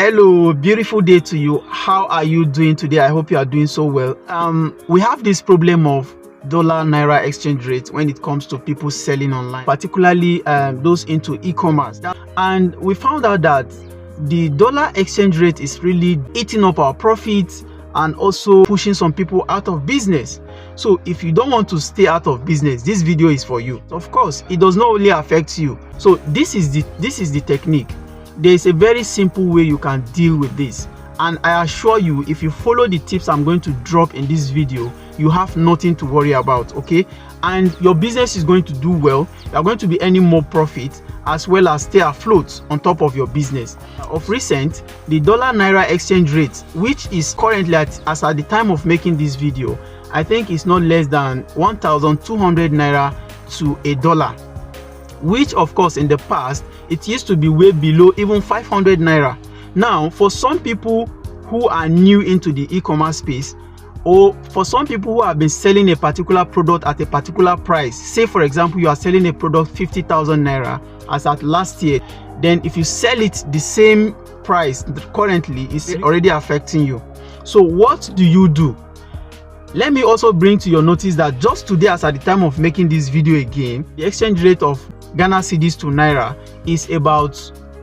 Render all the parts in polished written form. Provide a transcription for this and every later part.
Hello, beautiful day to you. How are you doing today? I hope you are doing so well. We have this problem of dollar naira exchange rate when it comes to people selling online, particularly those into e-commerce. And we found out that the dollar exchange rate is really eating up our profits and also pushing some people out of business. So if you don't want to stay out of business, this video is for you. Of course, it does not only affect you. So this is the technique. There is a very simple way you can deal with this, and I assure you, if you follow the tips I'm going to drop in this video, you have nothing to worry about, okay? And your business is going to do well. You are going to be earning more profit as well as stay afloat on top of your business. Of recent, the dollar naira exchange rate, which is currently as at the time of making this video, I think it's not less than 1,200 naira to a dollar, which of course in the past it used to be way below even 500 naira. Now for some people who are new into the e-commerce space, or for some people who have been selling a particular product at a particular price, say for example you are selling a product 50,000 naira as at last year, then if you sell it the same price currently, it's already affecting you. So what do you do? Let me also bring to your notice that just today, as at the time of making this video again, the exchange rate of Ghana cedis to Naira is about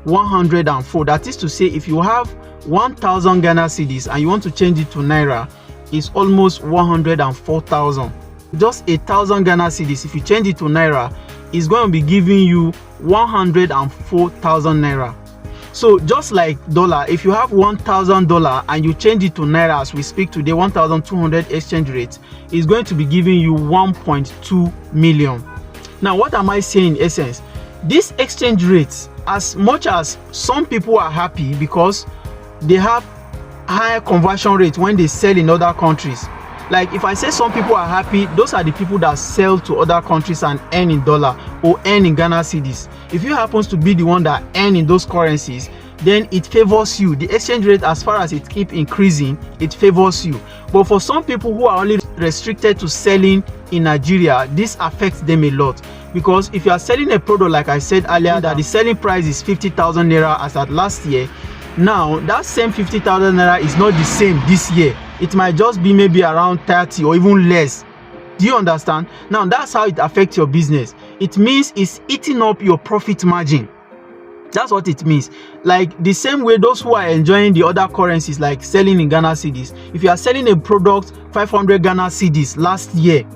104. That is to say, if you have 1,000 Ghana cedis and you want to change it to Naira, it's almost 104,000. Just 1,000 Ghana cedis, if you change it to Naira, is going to be giving you 104,000 Naira. So just like dollar, if you have $1,000 and you change it to Naira as we speak today, 1,200 exchange rate, is going to be giving you 1.2 million. Now, what am I saying in essence? This exchange rates, as much as some people are happy because they have higher conversion rate when they sell in other countries. Like if I say some people are happy, those are the people that sell to other countries and earn in dollar or earn in Ghana cedis. If you happens to be the one that earn in those currencies, then it favors you. The exchange rate, as far as it keep increasing, it favors you. But for some people who are only restricted to selling in Nigeria, this affects them a lot, because if you are selling a product, like I said earlier, that the selling price is 50,000 naira as at last year, now that same 50,000 naira is not the same this year. It might just be maybe around 30 or even less. Do you understand? Now that's how it affects your business. It means it's eating up your profit margin. That's what it means. Like the same way those who are enjoying the other currencies, like selling in Ghana cedis, if you are selling a product 500 Ghana cedis last year,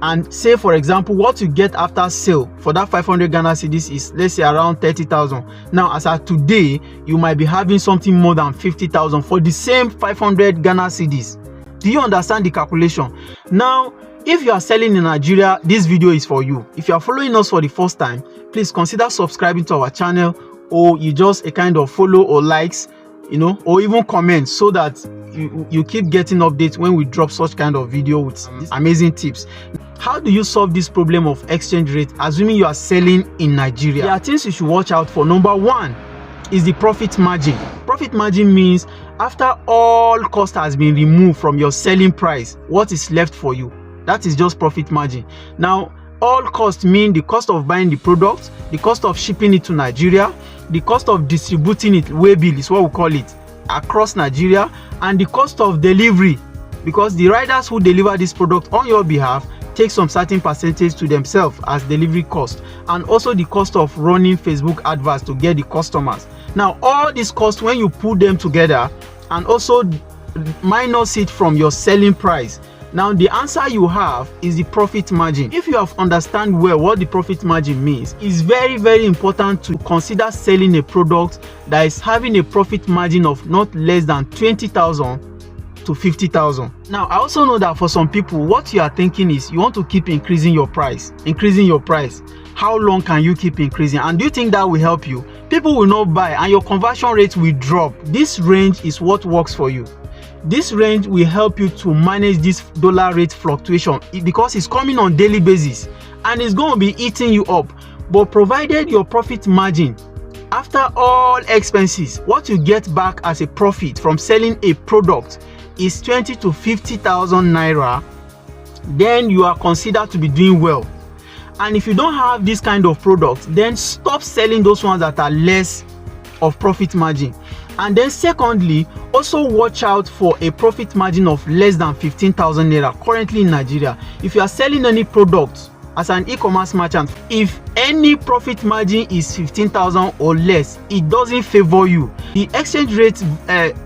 and say for example what you get after sale for that 500 Ghana cedis is, let's say, around 30,000. Now as of today, you might be having something more than 50,000 for the same 500 Ghana cedis. Do you understand the calculation? Now if you are selling in Nigeria, this video is for you. If you are following us for the first time, please consider subscribing to our channel, or you just a kind of follow or likes, you know, or even comment, so that you keep getting updates when we drop such kind of video with amazing tips. How do you solve this problem of exchange rate, assuming you are selling in Nigeria? There are things you should watch out for. Number one is the profit margin. Profit margin means after all cost has been removed from your selling price, what is left for you? That is just profit margin. Now all costs mean the cost of buying the product, the cost of shipping it to Nigeria, the cost of distributing it, waybill is what we call it, across Nigeria, and the cost of delivery, because the riders who deliver this product on your behalf take some certain percentage to themselves as delivery cost, and also the cost of running Facebook adverts to get the customers. Now all these costs, when you put them together and also minus it from your selling price, now the answer you have is the profit margin. If you have understand well what the profit margin means, it's very, very important to consider selling a product that is having a profit margin of not less than 20,000 to 50,000. Now I also know that for some people, what you are thinking is you want to keep increasing your price. How long can you keep increasing? And do you think that will help you? People will not buy and your conversion rate will drop. This range is what works for you. This range will help you to manage this dollar rate fluctuation, because it's coming on daily basis and it's going to be eating you up. But provided your profit margin, after all expenses, what you get back as a profit from selling a product is 20 to 50,000 naira, then you are considered to be doing well. And if you don't have this kind of product, then stop selling those ones that are less of profit margin. And then secondly, also watch out for a profit margin of less than 15,000 naira currently in Nigeria. If you are selling any product as an e-commerce merchant, if any profit margin is 15,000 or less, it doesn't favor you. The exchange rate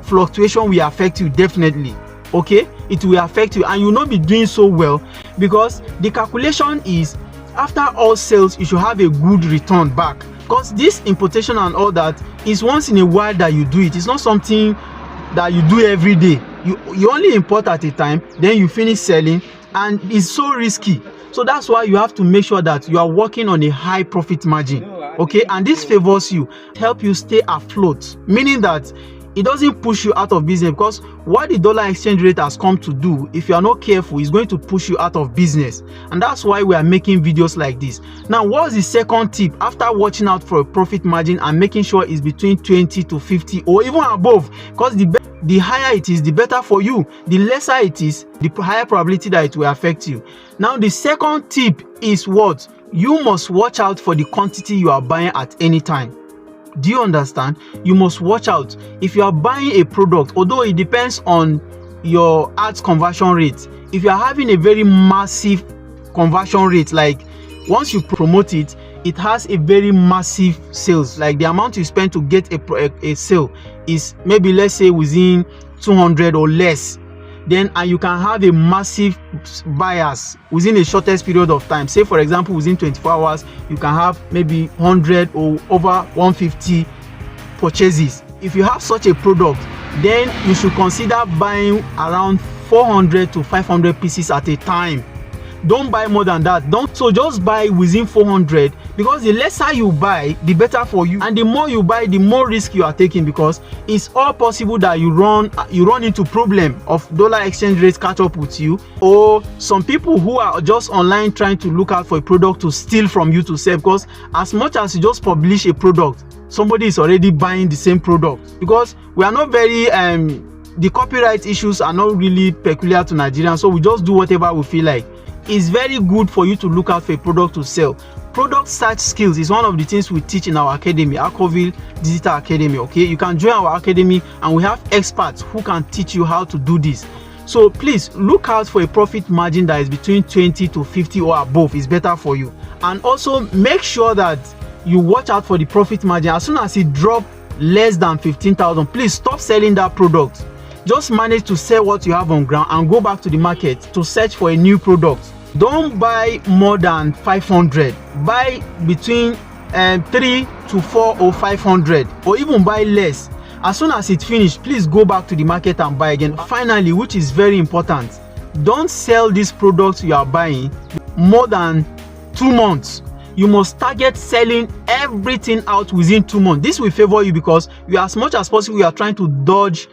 fluctuation will affect you definitely. Okay, it will affect you and you will not be doing so well, because the calculation is after all sales you should have a good return back, because this importation and all that is once in a while that you do it. It's not something that you do every day. You only import at a time, then you finish selling, and it's so risky. So that's why you have to make sure that you are working on a high profit margin. Okay, and this favors you, help you stay afloat, meaning that it doesn't push you out of business, because what the dollar exchange rate has come to do, if you are not careful, is going to push you out of business. And that's why we are making videos like this. Now, what's the second tip after watching out for a profit margin and making sure it's between 20 to 50 or even above? Because the higher it is, the better for you. The lesser it is, the higher probability that it will affect you. Now, the second tip is what? You must watch out for the quantity you are buying at any time. Do you understand? You must watch out. If you are buying a product, although it depends on your ads conversion rate, if you are having a very massive conversion rate, like once you promote it, it has a very massive sales, like the amount you spend to get a sale is maybe, let's say, within 200 or less, then and you can have a massive buyers within a shortest period of time. Say for example, within 24 hours you can have maybe 100 or over 150 purchases. If you have such a product, then you should consider buying around 400 to 500 pieces at a time. Don't buy more than that. So just buy within 400, because the lesser you buy, the better for you, and the more you buy, the more risk you are taking, because it's all possible that you run into problem of dollar exchange rates catch up with you, or some people who are just online trying to look out for a product to steal from you to sell. Because as much as you just publish a product, somebody is already buying the same product. Because we are not very the copyright issues are not really peculiar to Nigerians, so we just do whatever we feel like. It's very good for you to look out for a product to sell. Product search skills is one of the things we teach in our academy, Alcoville Digital Academy. Okay, you can join our academy and we have experts who can teach you how to do this. So please look out for a profit margin that is between 20 to 50 or above. Is better for you. And also make sure that you watch out for the profit margin. As soon as it drops less than 15,000, please stop selling that product. Just manage to sell what you have on ground and go back to the market to search for a new product. Don't buy more than 500. Buy between 3 to 4 or 500, or even buy less. As soon as it's finished, please go back to the market and buy again. Finally, which is very important, don't sell these products you are buying more than 2 months. You must target selling everything out within 2 months. This will favor you, because you, as much as possible, you are trying to dodge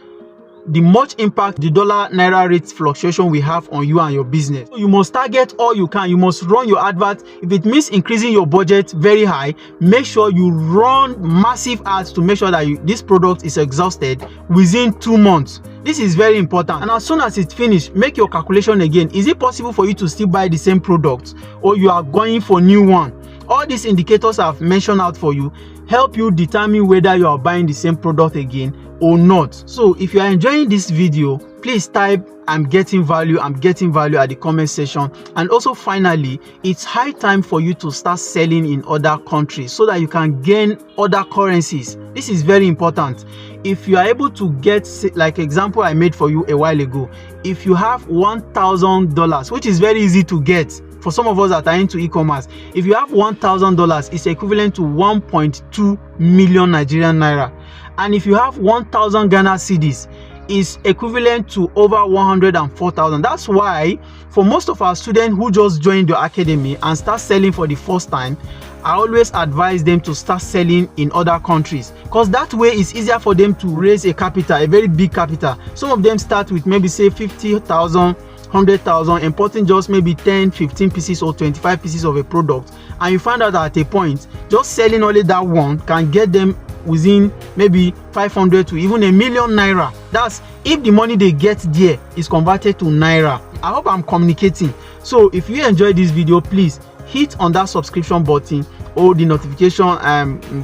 the much impact the dollar naira rate fluctuation will have on you and your business. So you must target all you can. You must run your advert. If it means increasing your budget very high, make sure you run massive ads to make sure that this product is exhausted within 2 months. This is very important. And as soon as it's finished, make your calculation again. Is it possible for you to still buy the same product, or you are going for new one? All these indicators I've mentioned out for you help you determine whether you are buying the same product again or not. So if you are enjoying this video, please type "I'm getting value" at the comment section. And also finally, it's high time for you to start selling in other countries so that you can gain other currencies. This is very important. If you are able to get, like example I made for you a while ago, if you have $1,000, which is very easy to get for some of us that are into e-commerce, if you have $1,000, it's equivalent to 1.2 million Nigerian naira. And if you have 1,000 Ghana cedis, is equivalent to over 104,000. That's why for most of our students who just joined the academy and start selling for the first time, I always advise them to start selling in other countries, because that way it's easier for them to raise a capital, a very big capital. Some of them start with maybe say 50,000, 100,000, importing just maybe 10, 15 pieces or 25 pieces of a product, and you find out that at a point just selling only that one can get them within maybe 500 to even a million naira. That's if the money they get there is converted to naira. I hope I'm communicating. So if you enjoyed this video, please hit on that subscription button or the notification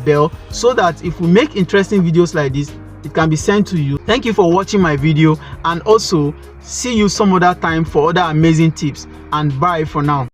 bell, so that if we make interesting videos like this, it can be sent to you. Thank you for watching my video, and also see you some other time for other amazing tips, and bye for now.